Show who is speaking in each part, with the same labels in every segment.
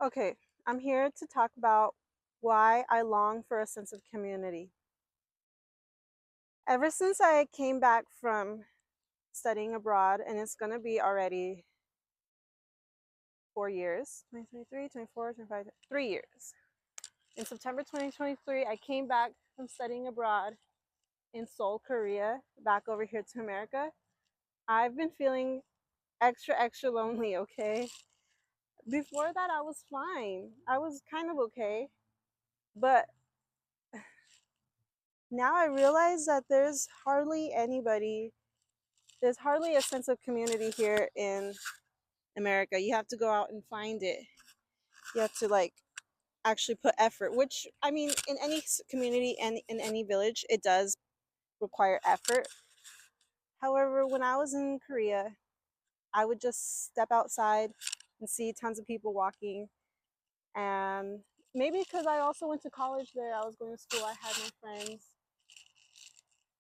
Speaker 1: Okay, I'm here to talk about why I long for a sense of community. Ever since I came back from studying abroad, and it's going to be already 4 years 2023, 24, 25, 3 years. In September 2023, I came back from studying abroad in Seoul, Korea, back over here to America. I've been feeling extra, extra lonely, okay? Before that, I was fine. I was kind of okay. But now I realize that there's hardly a sense of community here in America. You have to go out and find it. You have to like actually put effort, which I mean, in any community and in any village, it does require effort. However, when I was in Korea, I would just step outside and see tons of people walking. And maybe because I also went to college there, I was going to school, I had my friends.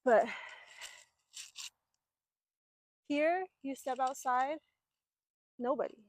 Speaker 1: But here, you step outside, nobody.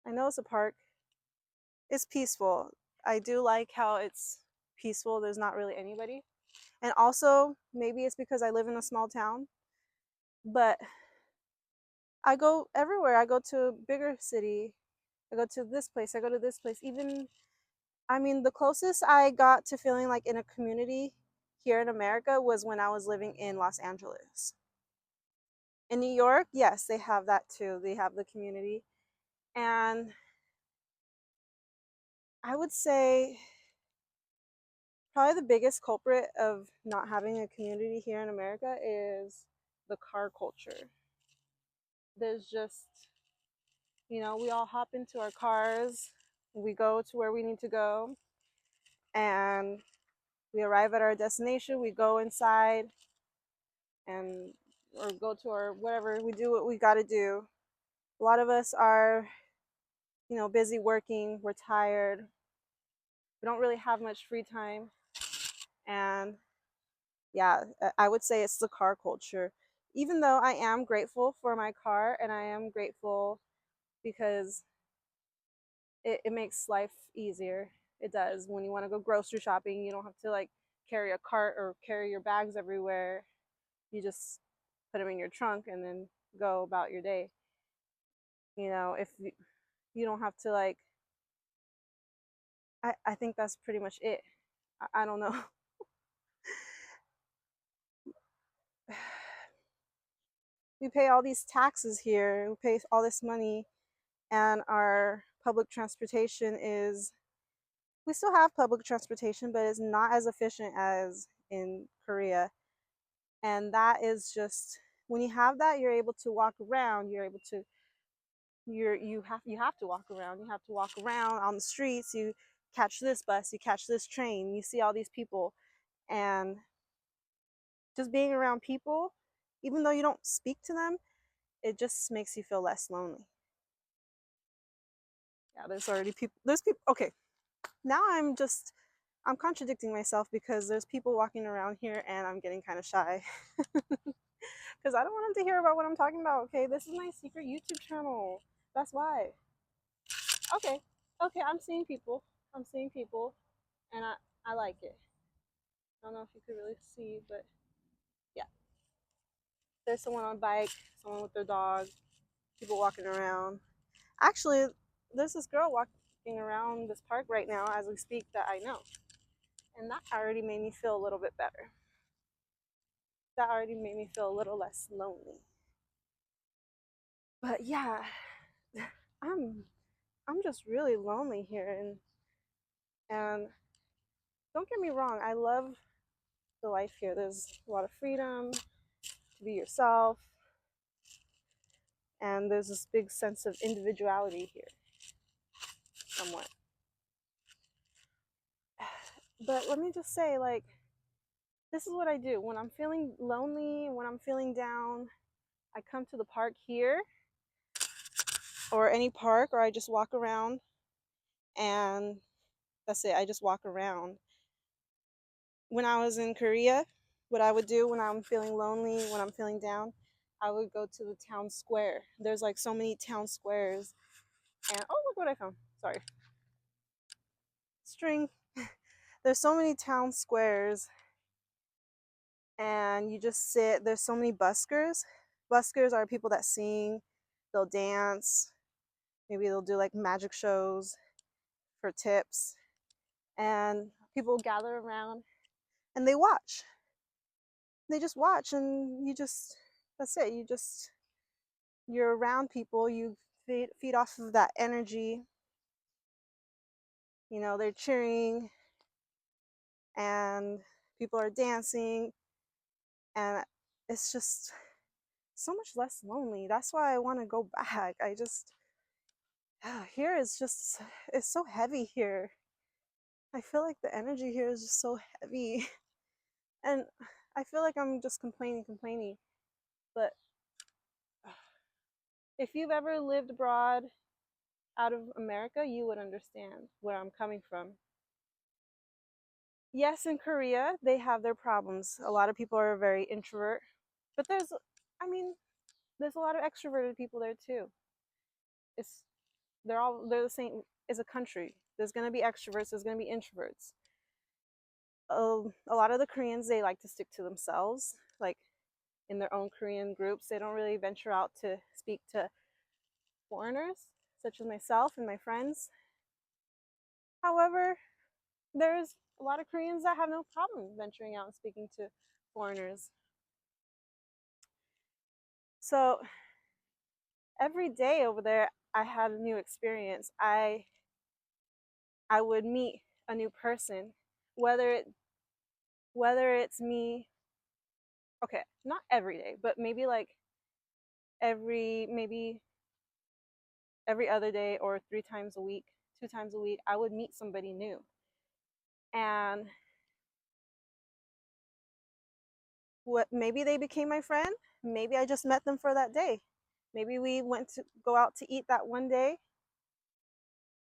Speaker 1: I know it's a park. It's peaceful. I do like how it's peaceful. There's not really anybody. And also, maybe it's because I live in a small town, but I go everywhere. I go to a bigger city. I go to this place. I go to this place. Even, I mean, the closest I got to feeling like in a community here in America was when I was living in Los Angeles. In New York, yes, they have that too. They have the community. And I would say probably the biggest culprit of not having a community here in America is the car culture. There's just, we all hop into our cars, we go to where we need to go, and we arrive at our destination, we go inside and or go to our whatever, we do what we got to do. A lot of us are, busy working, we're tired, we don't really have much free time, and yeah, I would say it's the car culture. Even though I am grateful for my car and I am grateful because it makes life easier. It does. When you want to go grocery shopping, you don't have to like carry a cart or carry your bags everywhere. You just put them in your trunk and then go about your day. If you don't have to like, I think that's pretty much it. I don't know. We pay all these taxes here, we pay all this money, and our public transportation is we still have public transportation, but it's not as efficient as in Korea. And that is just when you have that, you're able to walk around. You're able to you have to walk around. You have to walk around on the streets. You catch this bus, you catch this train. You see all these people, and just being around people, even though you don't speak to them, it just makes you feel less lonely. Yeah, there's already people. There's people. Okay, now I'm contradicting myself because there's people walking around here and I'm getting kind of shy because I don't want them to hear about what I'm talking about. Okay, this is my secret YouTube channel. That's why. Okay, okay, I'm seeing people. I'm seeing people, and I like it. I don't know if you could really see, but yeah, there's someone on a bike, someone with their dog, people walking around. Actually, there's this girl walking around this park right now as we speak that I know, and that already made me feel a little bit better. That already made me feel a little less lonely. But yeah, I'm I'm just really lonely here, and don't get me wrong, I love the life here. There's a lot of freedom to be yourself, and there's this big sense of individuality here, somewhat. But let me just say, like, this is what I do when I'm feeling lonely, when I'm feeling down. I come to the park here, or any park, or I just walk around, and that's it. I just walk around. When I was in Korea, what I would do when I'm feeling lonely, when I'm feeling down, I would go to the town square. There's like so many town squares And oh, look what I found. Sorry. String. There's so many town squares, and you just sit. There's so many buskers. Buskers are people that sing, they'll dance, maybe they'll do like magic shows for tips, and people gather around and they watch. They just watch, and you just, that's it. You're around people, you feed off of that energy. You know, they're cheering and people are dancing, and it's just so much less lonely. That's why I want to go back. I just, here is just, it's so heavy here. I feel like the energy here is just so heavy. And I feel like I'm just complaining. But if you've ever lived abroad out of America, you would understand where I'm coming from. Yes, in Korea, they have their problems. A lot of people are very introvert, but I mean, there's a lot of extroverted people there too. It's, they're the same as a country. There's going to be extroverts, there's going to be introverts. A lot of the Koreans, they like to stick to themselves, like in their own Korean groups. They don't really venture out to speak to foreigners, such as myself and my friends. However, there's a lot of Koreans that have no problem venturing out and speaking to foreigners. So every day over there, I had a new experience. I would meet a new person, whether it's me. Okay, not every day, but maybe like maybe every other day, or 3 times a week, 2 times a week, I would meet somebody new. And what, maybe they became my friend, maybe I just met them for that day. Maybe we went to go out to eat that one day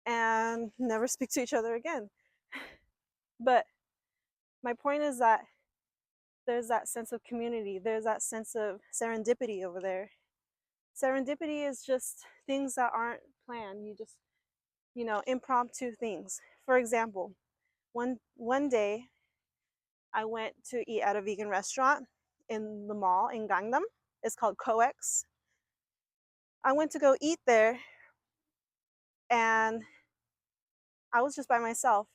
Speaker 1: and never speak to each other again. But my point is that there's that sense of community, there's that sense of serendipity over there. Serendipity is just things that aren't planned. You just, impromptu things. For example, one day I went to eat at a vegan restaurant in the mall in Gangnam. It's called Coex. I went to go eat there, and I was just by myself.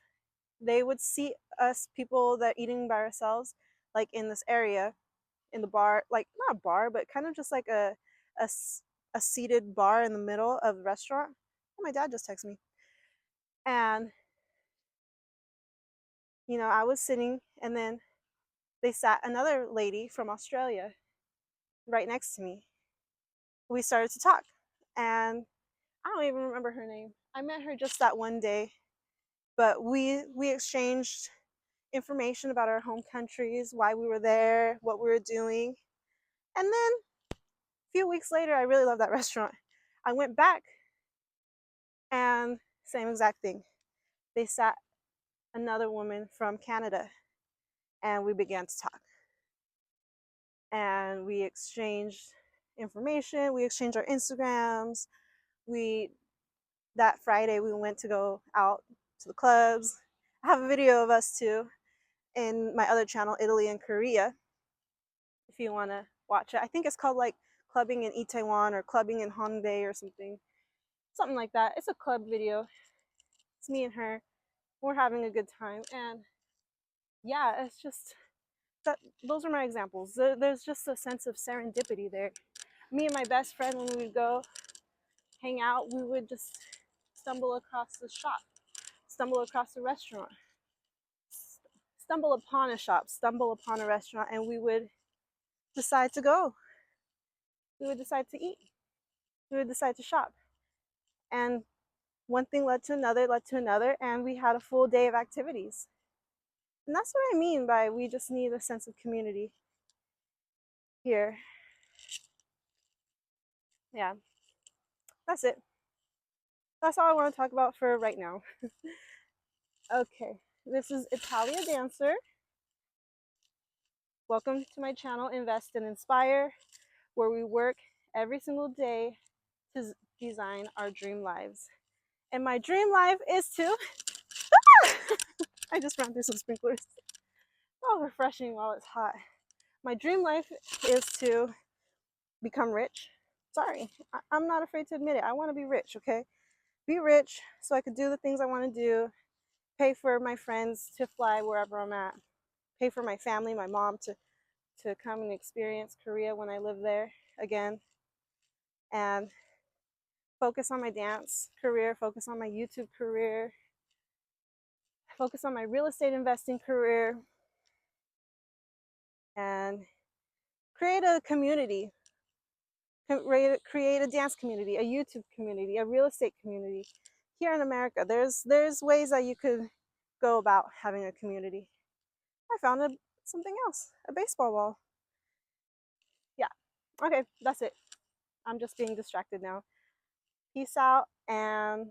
Speaker 1: They would see us people that are eating by ourselves, like in this area, in the bar, like not a bar, but kind of just like a, a seated bar in the middle of the restaurant. Oh, my dad just texted me. And, I was sitting, and then they sat another lady from Australia right next to me. We started to talk, and I don't even remember her name. I met her just that one day, but we exchanged information about our home countries, why we were there, what we were doing. And then a few weeks later, I really loved that restaurant. I went back, and same exact thing. They sat another woman from Canada, and we began to talk. And we exchanged information, we exchanged our Instagrams. That Friday we went to go out to the clubs. I have a video of us too in my other channel, Italy and Korea, if you want to watch it. I think it's called like Clubbing in Itaewon or Clubbing in Hongdae or something like that. It's a club video. It's me and her. We're having a good time, and yeah, it's just that those are my examples. There's just a sense of serendipity there. Me and my best friend, when we would go hang out, we would just stumble across the shop, stumble across a restaurant, stumble upon a shop, stumble upon a restaurant, and we would decide to go. We would decide to eat. We would decide to shop. And one thing led to another, and we had a full day of activities. And that's what I mean by we just need a sense of community here. Yeah, that's it. That's all I want to talk about for right now. Okay, this is Italia Dancer. Welcome to my channel, Invest and Inspire, where we work every single day design our dream lives. And my dream life is to I just ran through some sprinklers. Oh, refreshing while it's hot. My dream life is to become rich. Sorry, I'm not afraid to admit it. I want to be rich, okay? Be rich so I could do the things I want to do, pay for my friends to fly wherever I'm at, pay for my family, my mom to come and experience Korea when I live there again, and focus on my dance career, focus on my YouTube career, focus on my real estate investing career, and create a community, create a dance community, a YouTube community, a real estate community. Here in America, there's ways that you could go about having a community. I found something else, a baseball ball. Yeah, okay, that's it. I'm just being distracted now. Peace out, and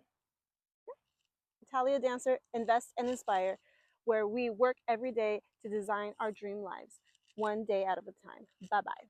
Speaker 1: Italia Dancer, Invest and Inspire, where we work every day to design our dream lives, one day at a time. Bye bye.